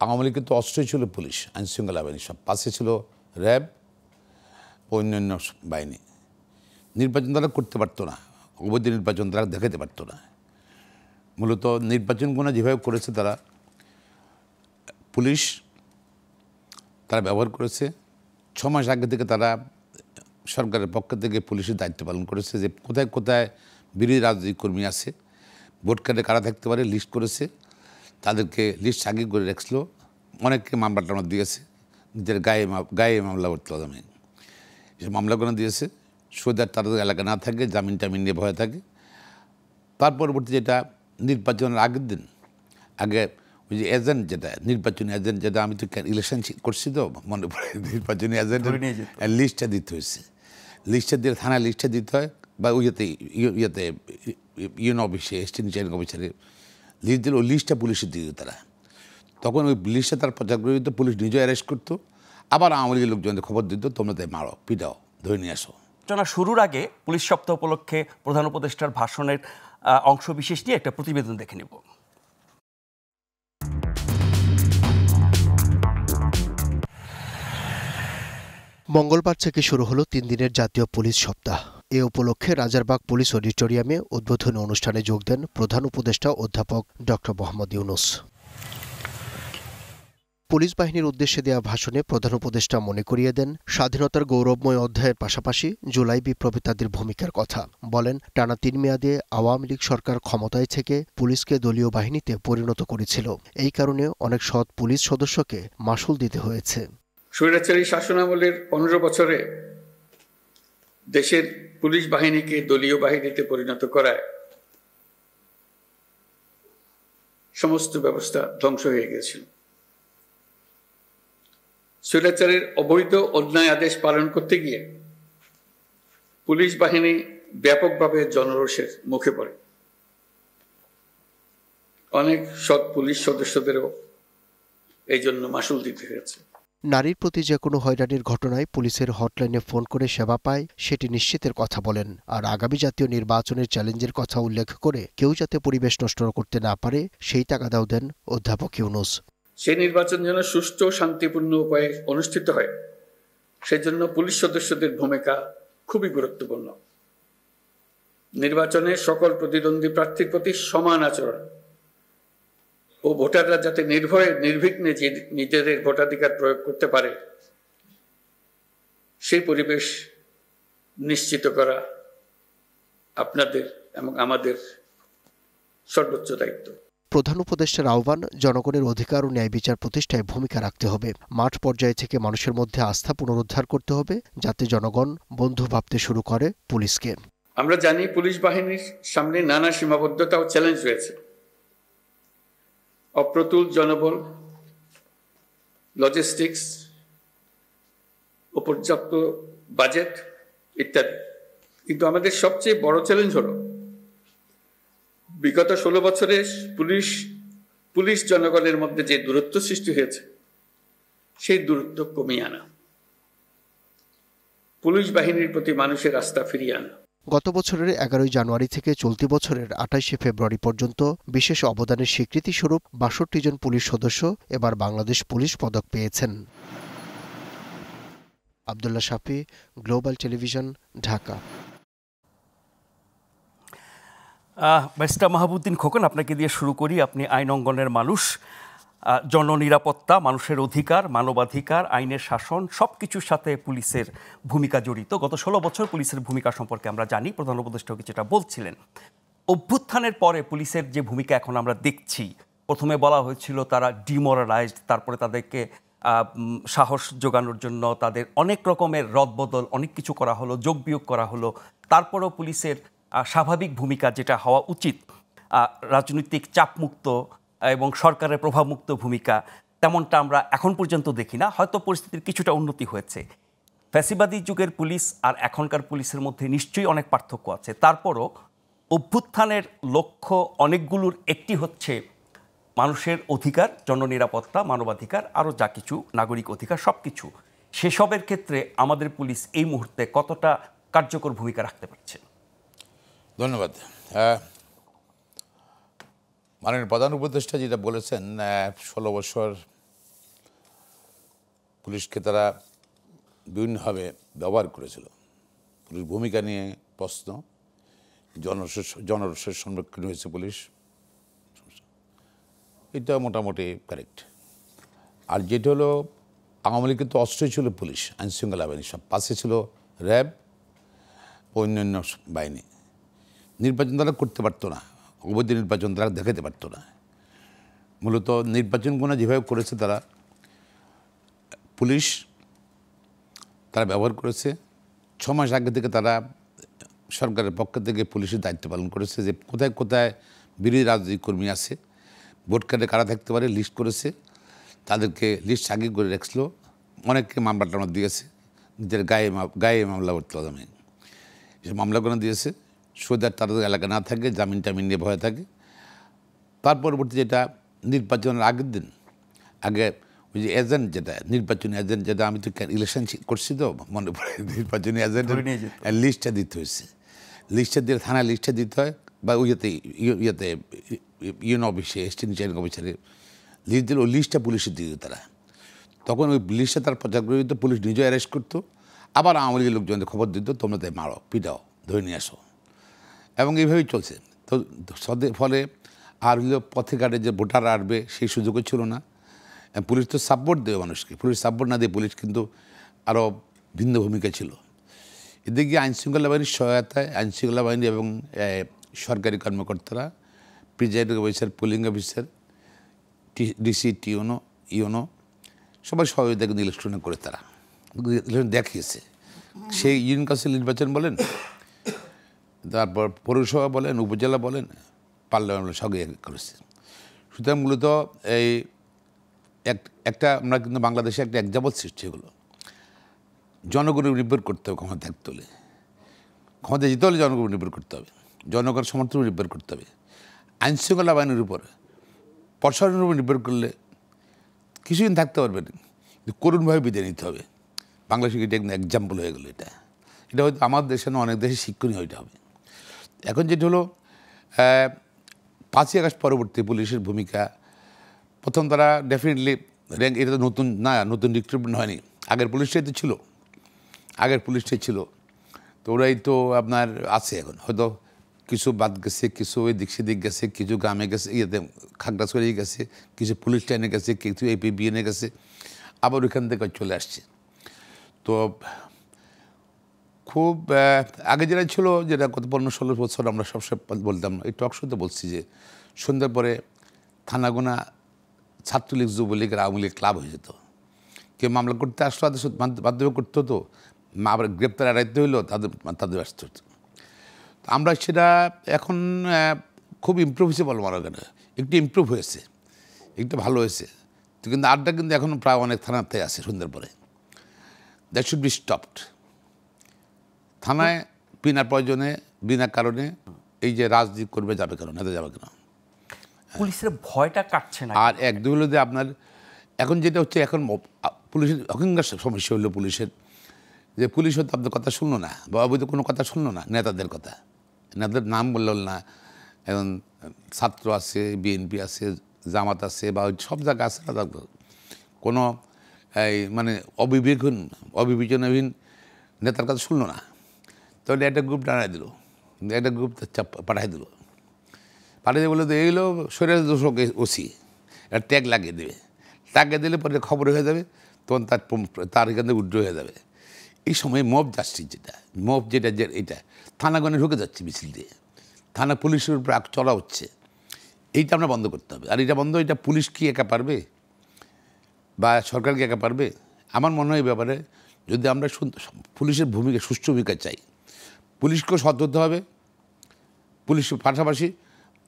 আওয়ামী লীগের তো অস্ত্রই ছিল পুলিশ, আইনশৃঙ্খলা বাহিনী, সব পাশে ছিল র্যাব ও অন্যান্য বাহিনী। নির্বাচন তারা করতে পারতো না, অবৈধ নির্বাচন তারা দেখাতে পারতো না। মূলত নির্বাচনগুলো যেভাবে করেছে তারা, পুলিশ তারা ব্যবহার করেছে। 6 মাস আগে থেকে তারা সরকারের পক্ষ থেকে পুলিশের দায়িত্ব পালন করেছে যে কোথায় কোথায় বিরোধী রাজনৈতিক কর্মী আছে, ভোট কার্ডে কারা থাকতে পারে লিস্ট করেছে, তাদেরকে লিস্ট আগে করে রাখছিল। অনেককে মামলা টামলা দিয়েছে, নিজের গায়ে মামলা করতে হবে, এসব মামলাগুলো দিয়েছে সোজা তাদের এলাকা না থাকে, জামিন টামিন নিয়ে ভয় থাকে। তার পরবর্তী যেটা নির্বাচনের আগের দিন আগে ওই যে এজেন্ট, যেটা নির্বাচনী এজেন্ট, যেটা আমি তো ইলেকশন করছি তো মনে পড়ে, নির্বাচনী এজেন্টের লিস্টটা দিতে হয়েছে। লিস্টটা দিয়ে থানায় লিস্টটা দিতে হয়, বা ইয়েতে ইউএন অফিসে, এক্সটেনশন অফিসারে লিস্ট দিলে ওই লিস্টটা পুলিশে দিয়ে দিত তারা। তখন ওই লিস্টটা তার প্রচার করে দিত, পুলিশ নিজে অ্যারেস্ট করতো, আবার আওয়ামী লীগের লোকজনদের খবর দিত তোমরা তাই মারো, পিটাও, ধরে নিয়ে আসো। শুরুর আগে পুলিশ সপ্তাহ উপলক্ষে প্রধান উপদেষ্টার ভাষণের অংশ বিশেষ নিয়ে একটা প্রতিবেদন দেখে নেব। মঙ্গলবার থেকে শুরু হলো 3 দিনের জাতীয় পুলিশ সপ্তাহ। এ উপলক্ষে রাজারবাগ পুলিশ অডিটোরিয়ামে উদ্বোধনী অনুষ্ঠানে যোগ দেন প্রধান উপদেষ্টা অধ্যাপক ডক্টর মোহাম্মদ ইউনূস। পুলিশ বাহিনীর উদ্দেশ্যে দেওয়া ভাষণে প্রধান উপদেষ্টা মনে করিয়ে দেন স্বাধীনতার গৌরবময় অধ্যায়ের পাশাপাশি জুলাই বিপ্লবে তাদের ভূমিকার কথা। বলেন, টানা 3 মেয়াদে আওয়ামী লীগ সরকার ক্ষমতায় থেকে পুলিশকে দলীয় বাহিনীতে পরিণত করেছিল। এই কারণে অনেক সৎ পুলিশ সদস্যকে মাশুল দিতে হয়েছে। স্বৈরাচারী শাসনামলের 15 বছরে দেশের পুলিশ বাহিনীকে দলীয় বাহিনীতে পরিণত করায় সমস্ত ব্যবস্থা ধ্বংস হয়ে গেছিল। স্বৈরাচারের অবৈধ অন্যায় আদেশ পালন করতে গিয়ে পুলিশ বাহিনী ব্যাপকভাবে জনরোষের মুখে পড়ে। অনেক সৎ পুলিশ সদস্যদেরও এই জন্য মাশুল দিতে হয়েছে। নারীর প্রতি যে কোনো হয়রানির ঘটনায় পুলিশের হটলাইনে ফোন করে সেবা পায় সেটি নিশ্চিতের কথা বলেন। আর আগামী জাতীয় নির্বাচনের চ্যালেঞ্জের কথা উল্লেখ করে কেউ যাতে পরিবেশ নষ্ট করতে না পারে সেই তাগাদাও দেন অধ্যাপক ইউনূস। সেই নির্বাচন যেন সুষ্ঠু ও শান্তিপূর্ণ উপায়ে অনুষ্ঠিত হয়, সেজন্য পুলিশ সদস্যদের ভূমিকা খুবই গুরুত্বপূর্ণ। নির্বাচনে সকল প্রতিদ্বন্দ্বী প্রার্থীর প্রতি সমান আচরণ ও ভোটাররা যাতে নির্ভয়ে নির্বিঘ্নে নিজেদের ভোটাধিকার প্রয়োগ করতে পারে সেই পরিবেশ নিশ্চিত করা আপনাদের এবং আমাদের সর্বোচ্চ দায়িত্ব। প্রধান উপদেষ্টার আহ্বান, জনগণের অধিকার ও ন্যায় বিচার প্রতিষ্ঠায় ভূমিকা রাখতে হবে। মাঠ পর্যায়ে থেকে মানুষের মধ্যে আস্থা পুনরুদ্ধার করতে হবে, যাতে জনগণ বন্ধু ভাবতে শুরু করে পুলিশকে। আমরা জানি পুলিশ বাহিনীর সামনে নানা সীমাবদ্ধতা ও চ্যালেঞ্জ রয়েছে। অপ্রতুল জনবল, লজিস্টিক্স, পর্যাপ্ত বাজেট ইত্যাদি। কিন্তু আমাদের সবচেয়ে বড় চ্যালেঞ্জ হলো বিগত 16 বছরে পুলিশ জনগণের মধ্যে যে দূরত্ব সৃষ্টি হয়েছে সেই দূরত্ব কমিয়ে আনা, পুলিশ বাহিনীর প্রতি মানুষের আস্থা ফিরিয়ে আনা। গত বছরের 11 জানুয়ারি থেকে চলতি বছরের 28 ফেব্রুয়ারি পর্যন্ত বিশেষ অবদানের স্বীকৃতি স্বরূপ 62 জন পুলিশ সদস্য এবার বাংলাদেশ পুলিশ পদক পেয়েছেন। Abdullah Shafi, global television, Dhaka. Barrister Mahbubuddin Khokon, আপনাকে দিয়ে শুরু করি। আপনি আইন অঙ্গনের মানুষ। জননিরাপত্তা, মানুষের অধিকার, মানবাধিকার, আইনের শাসন সব কিছুর সাথে পুলিশের ভূমিকা জড়িত। গত 16 বছর পুলিশের ভূমিকা সম্পর্কে আমরা জানি, প্রধান উপদেষ্টা যেটা বলছিলেন। অভ্যুত্থানের পরে পুলিশের যে ভূমিকা এখন আমরা দেখছি, প্রথমে বলা হয়েছিল তারা ডিমোরালাইজড, তারপরে তাদেরকে সাহস জোগানোর জন্য তাদের অনেক রকমের রদবদল, অনেক কিছু করা হলো, যোগ বিয়োগ করা হলো। তারপরেও পুলিশের স্বাভাবিক ভূমিকা যেটা হওয়া উচিত, রাজনৈতিক চাপমুক্ত এবং সরকারের প্রভাবমুক্ত ভূমিকা, তেমনটা আমরা এখন পর্যন্ত দেখি না। হয়তো পরিস্থিতির কিছুটা উন্নতি হয়েছে। ফ্যাসিবাদী যুগের পুলিশ আর এখনকার পুলিশের মধ্যে নিশ্চয়ই অনেক পার্থক্য আছে। তারপরও অভ্যুত্থানের লক্ষ্য অনেকগুলোর একটি হচ্ছে মানুষের অধিকার, জননিরাপত্তা, মানবাধিকার, আরও যা কিছু নাগরিক অধিকার সব কিছু। সেসবের ক্ষেত্রে আমাদের পুলিশ এই মুহূর্তে কতটা কার্যকর ভূমিকা রাখতে পারছে? ধন্যবাদ। মাননীয় প্রধান উপদেষ্টা যেটা বলেছেন, 16 বছর পুলিশকে তারা বিভিন্নভাবে ব্যবহার করেছিল। পুলিশ ভূমিকা নিয়ে প্রশ্ন, জনরোষের সম্মুখীন হয়েছে পুলিশ, এটা মোটামুটি কারেক্ট। আর যেটা হলো আওয়ামী লীগের তো অস্ত্রই ছিল পুলিশ, আইনশৃঙ্খলা বাহিনী, সব পাশে ছিল র্যাব, অন্যান্য বাহিনী। নির্বাচন তারা করতে পারতো না, অবৈধ নির্বাচন তারা দেখাতে পারতো না। মূলত নির্বাচনগুলো যেভাবে করেছে তারা, পুলিশ তারা ব্যবহার করেছে। 6 মাস আগে থেকে তারা সরকারের পক্ষ থেকে পুলিশের দায়িত্ব পালন করেছে যে কোথায় কোথায় বিরোধী রাজনৈতিক কর্মী আছে, ভোট কার্ডে কারা থাকতে পারে লিস্ট করেছে, তাদেরকে লিস্ট আগে করে রাখছিল। অনেককে মামলা টামলা দিয়েছে, নিজের গায়ে মামলা করতে হবে, এসব মামলাগুলো দিয়েছে। সোজার তাদের এলাকা না থাকে, জামিন টামিন নিয়ে ভয় থাকে। তার পরবর্তী যেটা নির্বাচনের আগের দিন, আগে ওই যে এজেন্ট, যেটা নির্বাচনী এজেন্ট, যেটা আমি তো ইলেকশন করছি তো মনে পড়ে, নির্বাচনী এজেন্টের লিস্টটা দিতে হয়েছে। লিস্টটা দিয়ে থানায় লিস্টটা দিতে হয়, বা ইয়েতে ইউএন অফিসে, স্টেট রিটার্নিং অফিসারে লিস্ট দিলে ওই লিস্টটা পুলিশে দিয়ে দিত তারা। তখন ওই লিস্টটা তার প্রচার করে দিত, পুলিশ নিজেও অ্যারেস্ট করতো, আবার আওয়ামী লীগের লোকজনদের খবর দিত, তোমরা তাই মারো, পিটাও, ধরে নিয়ে আসো। এবং এইভাবেই চলছে। তো ফলে আর হলো পথে ঘাটে যে ভোটার আসবে সেই সুযোগও ছিল না। পুলিশ তো সাপোর্ট দেবে মানুষকে, পুলিশ সাপোর্ট না দিয়ে পুলিশ কিন্তু আরও ভিন্ন ভূমিকা ছিল। এদিকে আইনশৃঙ্খলা বাহিনীর সহায়তায় আইনশৃঙ্খলা বাহিনী এবং সরকারি কর্মকর্তারা, presiding officer, polling officer, DC, UNO সবাই সহযোগিতা কিন্তু ইলেকশনে করে তারা ইলেকশন দেখিয়েছে। সেই ইউনিয়ন কাউন্সিল নির্বাচন বলেন, তারপর পৌরসভা বলেন, উপজেলা বলেন, পার্লামেন্ট সঙ্গে করেছে। সুতরাং মূলত এই একটা আমরা কিন্তু বাংলাদেশে একটা এক্সাম্পল সৃষ্টি হলো। জনগণের নির্ভর করতে হবে, ক্ষমতা থাকতে হলে, ক্ষমতা যেতে হলে জনগণের নির্ভর করতে হবে, জনগণের সমর্থন নির্ভর করতে হবে। আইনশৃঙ্খলা বাহিনীর উপর, প্রশাসনের উপর নির্ভর করলে কিছুদিন থাকতে পারবেন, কিন্তু করুণভাবে বিদায় নিতে হবে। বাংলাদেশে এটা একদম এক্সাম্পল হয়ে গেলো। এটা হয়তো আমার দেশে না, অনেক দেশে শিক্ষণীয় হইতে হবে। এখন যেটা হলো 5ই আগস্ট পরবর্তী পুলিশের ভূমিকা, প্রথম তারা ডেফিনেটলি র্যাঙ্ক, এটা তো নতুন না, নতুন রিক্রুটমেন্ট হয়নি, আগের পুলিশটাই তো ছিল, তো ওরাই তো আপনার আছে। এখন হয়তো কিছু বাদ গেছে, কিছু ওই দিক সেদিক গেছে, কিছু গ্রামে গেছে, ইয়েতে খাগড়াছড়ি গেছে, কিছু পুলিশ লাইনে গেছে, কিছু APBN গেছে, আবার ওইখান থেকে চলে আসছে। তো খুব আগে যেটা ছিল, যেটা গত 15-16 বছর আমরা সবসময় বলতাম, এই টক শোতে বলছি যে সন্ধ্যার পরে থানাগোনা ছাত্রলীগ, যুবলীগের, আওয়ামী লীগ ক্লাব হয়ে যেত। কেউ মামলা করতে আসলো, তাদের বাধ্যবে করতে হতো, আবার গ্রেপ্তার এড়াইতে হইলো, তাদের ব্যস্ত হতো। আমরা সেটা এখন খুব ইমপ্রুভ হয়েছে বলবো, আমার কেন একটু ইমপ্রুভ হয়েছে, একটু ভালো হয়েছে। তো কিন্তু আড্ডা কিন্তু এখন প্রায় অনেক থানাতে আছে সন্ধ্যার পরে। That should be stopped. থানায় বিনা প্রয়োজনে, বিনা কারণে এই যে রাজনীতি করবে যাবে কেন, নেতা যাবে কেন, পুলিশের ভয়টা কাটছে না। আর এক দুই হলো যে আপনার এখন যেটা হচ্ছে, এখন পুলিশের অহিংসার সমস্যা হলো পুলিশের, যে পুলিশ হয়তো আপনার কথা শুনলো না, বা অবৈধ কোনো কথা শুনলো না, নেতাদের কথা, নেতাদের নাম বলল না। এখন ছাত্র আছে, বিএনপি আছে, জামাত আছে, বা সব জায়গা আছে না, কোনো এই মানে অবিবেচনাহীন নেতার কথা শুনলো না, তাহলে একটা গ্রুপ টানাই দিল, একটা গ্রুপ পাঠাই দিল, বলে তো এইগুলো শরীরের দোষক ওসি, একটা ট্যাগ লাগিয়ে দেবে, লাগিয়ে দিলে পরে খবর হয়ে যাবে, তখন তার এখান থেকে উড্র হয়ে যাবে। এই সময় মব জাস্টিস, যেটা এটা থানাগণে ঢুকে যাচ্ছে মিছিল দিয়ে, থানা পুলিশের উপর চলা হচ্ছে, এইটা আমরা বন্ধ করতে হবে। আর এটা পুলিশ কি একা পারবে, বা সরকার কি একা পারবে? আমার মনে হয় এই ব্যাপারে যদি আমরা পুলিশের ভূমিকা, সুষ্ঠু ভূমিকা চাই, পুলিশকেও সৎ হতে হবে, পুলিশের পাশাপাশি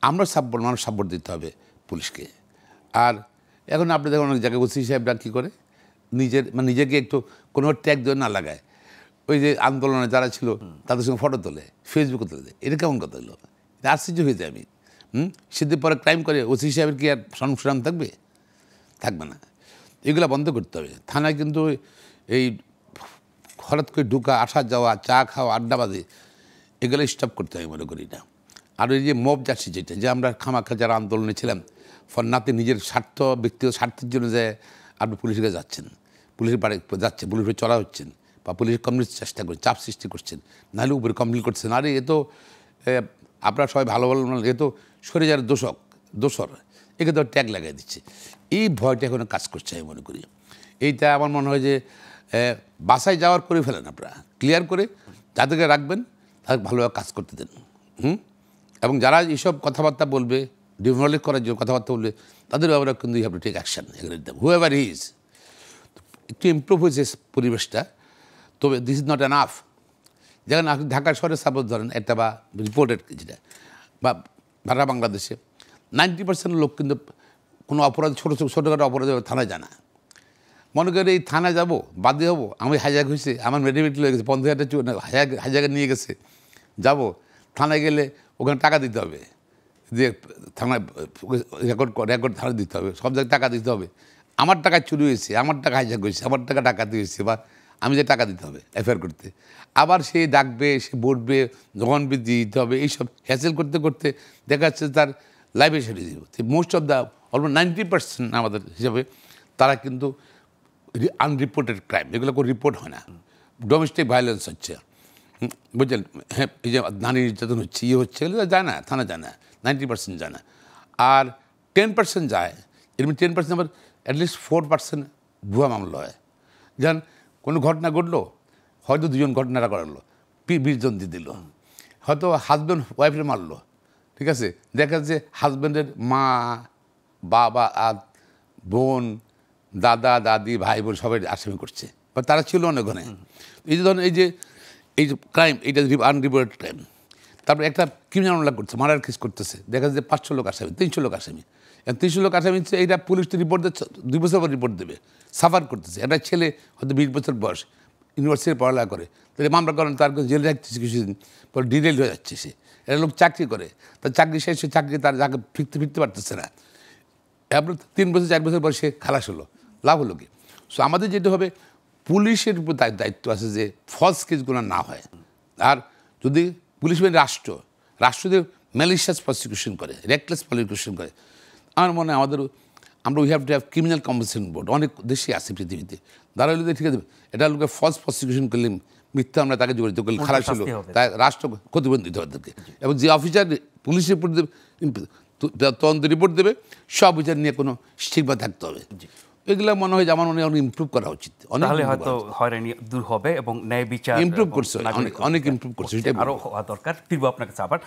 আমরা মানুষ সাপোর্ট দিতে হবে পুলিশকে। আর এখন আপনি দেখুন অনেক জায়গায় ওসি সাহেবরা কী করে, নিজেকে একটু কোনো ট্যাগ দিয়ে না লাগায়, ওই যে আন্দোলনে যারা ছিল তাদের সঙ্গে ফটো তোলে, ফেসবুকে তুলে দেয়। এটা কেমন কথা হলো? আশ্চর্য হয়ে যায় আমি। সেদিন পরে ক্রাইম করে ওসি সাহেবের কি আর সংগ্রাম থাকবে না। এগুলো বন্ধ করতে হবে। থানায় কিন্তু এই হঠাৎ করে ঢুকা, আসা যাওয়া, চা খাওয়া, আড্ডাবাজি, এগুলো স্টপ করতে হবে মনে করি না। আর এই যে মব যাচ্ছি, যেটা যে আমরা খামাখা যারা আন্দোলনে ছিলাম, ফরনাতে নিজের স্বার্থ, ব্যক্তিগত স্বার্থের জন্য যে আপনি পুলিশের কাছে যাচ্ছেন, পুলিশের বাড়ি যাচ্ছে, পুলিশের চড়া হচ্ছেন বা পুলিশের কমিউনিস্ট চেষ্টা করছেন, চাপ সৃষ্টি করছেন, নাহলে উপরে কমপ্লেন করছেন, আরে এ তো আপনারা সবাই ভালো ভালো, এ তো সরে যাওয়ার দোষর, একে তো ট্যাগ লাগাই দিচ্ছে। এই ভয়টা এখন কাজ করছে আমি মনে করি। এইটা আমার মনে হয় যে বাসায় যাওয়ার করে ফেলেন, আপনারা ক্লিয়ার করে যাদেরকে রাখবেন তাদের ভালোভাবে কাজ করতে দেন। এবং যারা এইসব কথাবার্তা বলবে, ডিমোরালাইজ করার জন্য কথাবার্তা বলবে, তাদের ব্যাপারে কিন্তু you have to take action against them however he is. একটু ইমপ্রুভ হয়েছে পরিবেশটা, তবে দিস ইজ নট এনাফ। যেখানে ঢাকা শহরে সাপোজ ধরেন একটা বা রিপোর্টেড যেটা বা ভাড়া বাংলাদেশে 90% লোক কিন্তু কোনো অপরাধ ছোটোখাটো অপরাধ থানায় যায় না। মনে করে এই থানায় যাবো, বাদী হবো, আমি হাইজ্যাক হয়েছে, আমার মেডিকেল হয়ে গেছে, 50,000 হাইজ্যাকে নিয়ে গেছে, যাব থানায় গেলে ওখানে টাকা দিতে হবে, যে থানায় রেকর্ড থানায় দিতে হবে, সব জায়গায় টাকা দিতে হবে। আমার টাকা চুরি হয়েছে, আমার টাকা হাইজ্যাক হয়েছে, আমার টাকা ডাকাতি হয়েছে, বা আমি যে টাকা দিতে হবে এফআইআর করতে, আবার সে ডাকবে, সে বসবে, জবানবন্দি দিতে হবে, এইসব হ্যাসেল করতে করতে দেখা যাচ্ছে তার লাইফে সেরে দিব। মোস্ট অফ দ্য অলমোস্ট 90% আমাদের হিসাবে তারা কিন্তু আনরিপোর্টেড ক্রাইম, এগুলো কোনো রিপোর্ট হয় না। ডোমেস্টিক ভায়োলেন্স হচ্ছে, বুঝলেন, হ্যাঁ, এই যে নারী নির্যাতন হচ্ছে, ইয়ে হচ্ছে, এগুলো যায় না, থানা যায় না, 90% যায় না। আর 10% যায়, এরকম 10% আবার অ্যাটলিস্ট 4% ভুয়া মামলা হয়। যেমন কোনো ঘটনা ঘটলো, হয়তো 2জন ঘটনাটা করালো, 20 জন দিয়ে দিল, হয়তো হাজব্যান্ড ওয়াইফের মারলো, ঠিক আছে, দেখা যাচ্ছে হাজব্যান্ডের মা, বাবা, বোন, দাদা, দাদি, ভাই বোন সবাই আসামি করছে, বা তারা ছিল অনেক ঘনে। এই যে ধরেন এই যে ক্রাইম, এইটা আনরিপোর্টেড ক্রাইম। তারপরে একটা ক্রিমিনাল মামলা করছে, মার্ডার কেস করতেছে, দেখা যাচ্ছে 500 লোক আসামি, 300 লোক আসামি। 300 লোক আসামি হচ্ছে, এইটা পুলিশ তো রিপোর্ট দিচ্ছে, 2 বছর পর রিপোর্ট দেবে, সাফার করতেছে। একটা ছেলে হয়তো 20 বছর বয়স, ইউনিভার্সিটির পড়ালেখা করে, তাহলে মামলা করেন, তার জেলে রাখতেছে কিছুদিন পর, ডিটেল হয়ে যাচ্ছে সে। একটা লোক চাকরি করে, তার চাকরি শেষ, চাকরি তার যাকে ফিরতে পারতেছে না, এরপর 3 বছর 4 বছর পর সে খালাস হলো, লাভ হলো কি? সো আমাদের যেটা হবে, পুলিশের উপর দায়িত্ব আছে যে ফলস কেসগুলো না হয়। আর যদি পুলিশ মানে রাষ্ট্র যদি ম্যালিশিয়াস প্রসিকিউশন করে, রেকলেস প্রসিকিউশন করে, আমার মনে হয় আমরা we have to have criminal compensation board, অনেক দেশে আছে পৃথিবীতে, তারা হলে ঠিক আছে, এটা লোকে ফলস প্রসিকিউশন করলে, মিথ্যা আমরা তাকে জড়িত করলে, খালাস হলো, তাই রাষ্ট্র ক্ষতিপূরণ দিতে হবে তাদেরকে। এবং যে অফিসার পুলিশের উপর তদন্ত রিপোর্ট দেবে, সব বিচার নিয়ে কোনো স্টিগমা থাকতে হবে। এগুলো মনে হয় যে আমার মনে হয় ইমপ্রুভ করা উচিত, তাহলে হয়তো হয়রানি দূর হবে এবং ন্যায় বিচার ইমপ্রুভ করছে, অনেক ইমপ্রুভ করছে, আরও হওয়া দরকার। ফিরবো আপনার কাছে আবার।